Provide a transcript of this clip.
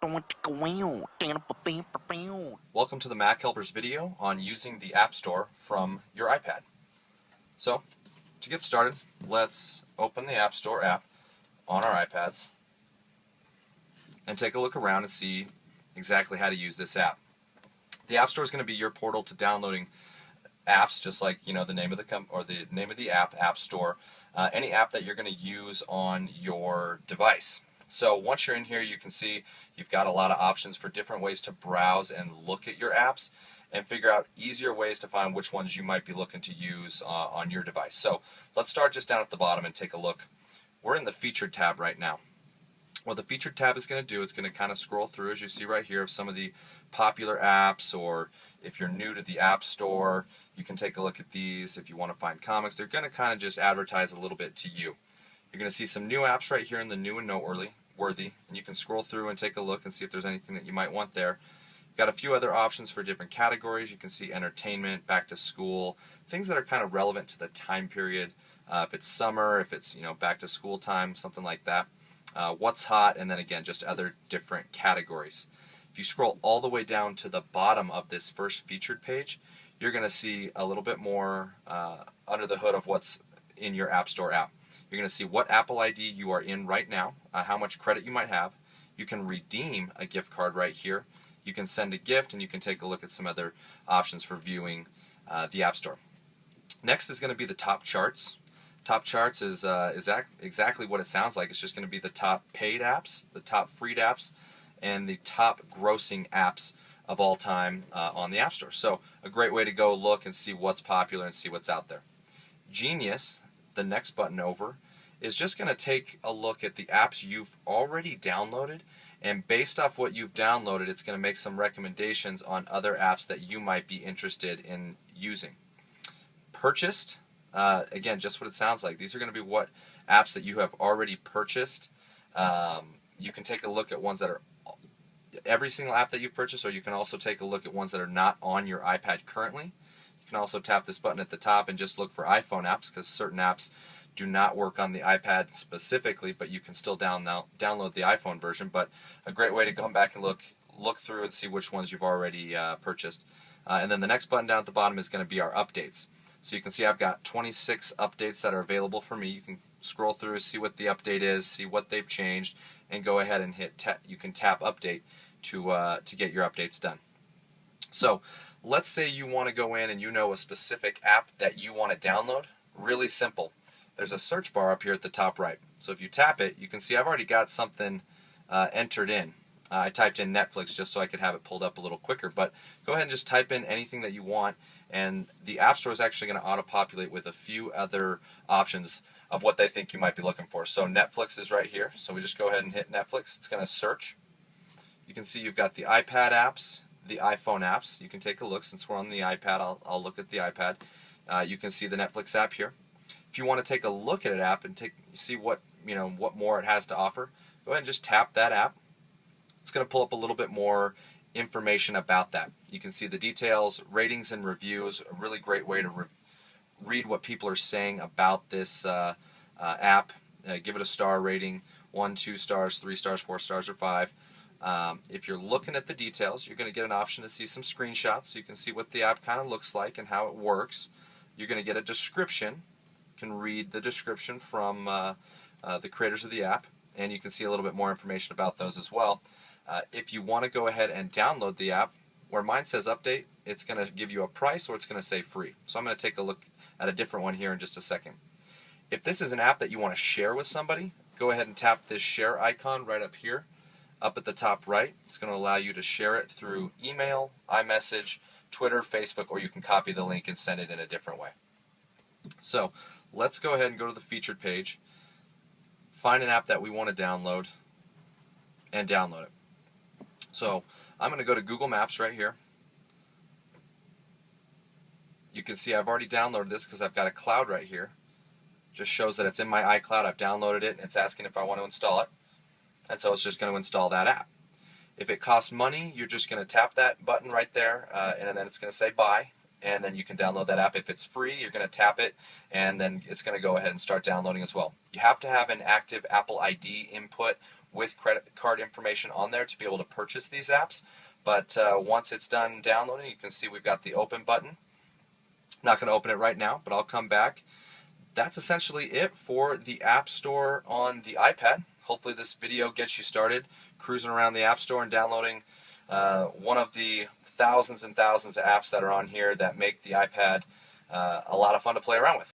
Welcome to the MacHelpers video on using the App Store from your iPad. So, to get started, let's open the App Store app on our iPads and take a look around and see exactly how to use this app. The App Store is going to be your portal to downloading apps, just like the name of the app, App Store. Any app that you're going to use on your device. So once you're in here, you can see you've got a lot of options for different ways to browse and look at your apps and figure out easier ways to find which ones you might be looking to use on your device. So let's start just down at the bottom and take a look. We're in the Featured tab right now. What the Featured tab is going to do, it's going to kind of scroll through, as you see right here, of some of the popular apps, or if you're new to the App Store, you can take a look at these. If you want to find comics, they're going to kind of just advertise a little bit to you. You're going to see some new apps right here in the new and noteworthy, and you can scroll through and take a look and see if there's anything that you might want there. You've got a few other options for different categories. You can see entertainment, back to school, things that are kind of relevant to the time period. If it's summer, if it's back to school time, something like that. What's hot, and then again just other different categories. If you scroll all the way down to the bottom of this first featured page, you're going to see a little bit more under the hood of what's in your App Store app. You're going to see what Apple ID you are in right now, how much credit you might have. You can redeem a gift card right here. You can send a gift, and you can take a look at some other options for viewing the App Store. Next is going to be the top charts. Top charts is exactly what it sounds like. It's just going to be the top paid apps, the top free apps, and the top grossing apps of all time on the App Store. So a great way to go look and see what's popular and see what's out there. Genius, the next button over, is just going to take a look at the apps you've already downloaded, and based off what you've downloaded, it's going to make some recommendations on other apps that you might be interested in using. Purchased, again, just what it sounds like. These are going to be what apps that you have already purchased. You can take a look at ones that are every single app that you've purchased, or you can also take a look at ones that are not on your iPad currently. You can also tap this button at the top and just look for iPhone apps, because certain apps do not work on the iPad specifically, but you can still download the iPhone version. But a great way to come back and look through and see which ones you've already purchased. And then the next button down at the bottom is going to be our updates. So you can see I've got 26 updates that are available for me. You can scroll through, see what the update is, see what they've changed, and go ahead and you can tap update to get your updates done. So let's say you want to go in and a specific app that you want to download. Really simple. There's a search bar up here at the top right. So if you tap it, you can see I've already got something entered in. I typed in Netflix just so I could have it pulled up a little quicker, but go ahead and just type in anything that you want, and the App Store is actually going to auto-populate with a few other options of what they think you might be looking for. So Netflix is right here, so we just go ahead and hit Netflix. It's going to search. You can see you've got the iPad apps, the iPhone apps. You can take a look. Since we're on the iPad, I'll look at the iPad. You can see the Netflix app here. If you want to take a look at an app and see what more it has to offer, go ahead and just tap that app. It's going to pull up a little bit more information about that. You can see the details, ratings, and reviews. A really great way to read what people are saying about this app. Give it a star rating: 1, 2 stars, 3 stars, 4 stars, or 5. If you're looking at the details, you're going to get an option to see some screenshots, so you can see what the app kind of looks like and how it works. You're going to get a description. You can read the description from the creators of the app, and you can see a little bit more information about those as well. If you want to go ahead and download the app, where mine says update, it's going to give you a price, or it's going to say free. So I'm going to take a look at a different one here in just a second. If this is an app that you want to share with somebody, go ahead and tap this share icon right up here, up at the top right. It's going to allow you to share it through email, iMessage, Twitter, Facebook, or you can copy the link and send it in a different way. So let's go ahead and go to the featured page, find an app that we want to download, and download it. So I'm going to go to Google Maps right here. You can see I've already downloaded this because I've got a cloud right here. Just shows that it's in my iCloud. I've downloaded it, and it's asking if I want to install it. And so it's just going to install that app. If it costs money, you're just going to tap that button right there, and then it's going to say buy, and then you can download that app. If it's free, you're going to tap it, and then it's going to go ahead and start downloading as well. You have to have an active Apple ID input with credit card information on there to be able to purchase these apps. But once it's done downloading, you can see we've got the open button. Not going to open it right now, but I'll come back. That's essentially it for the App Store on the iPad. Hopefully this video gets you started cruising around the App Store and downloading one of the thousands and thousands of apps that are on here that make the iPad a lot of fun to play around with.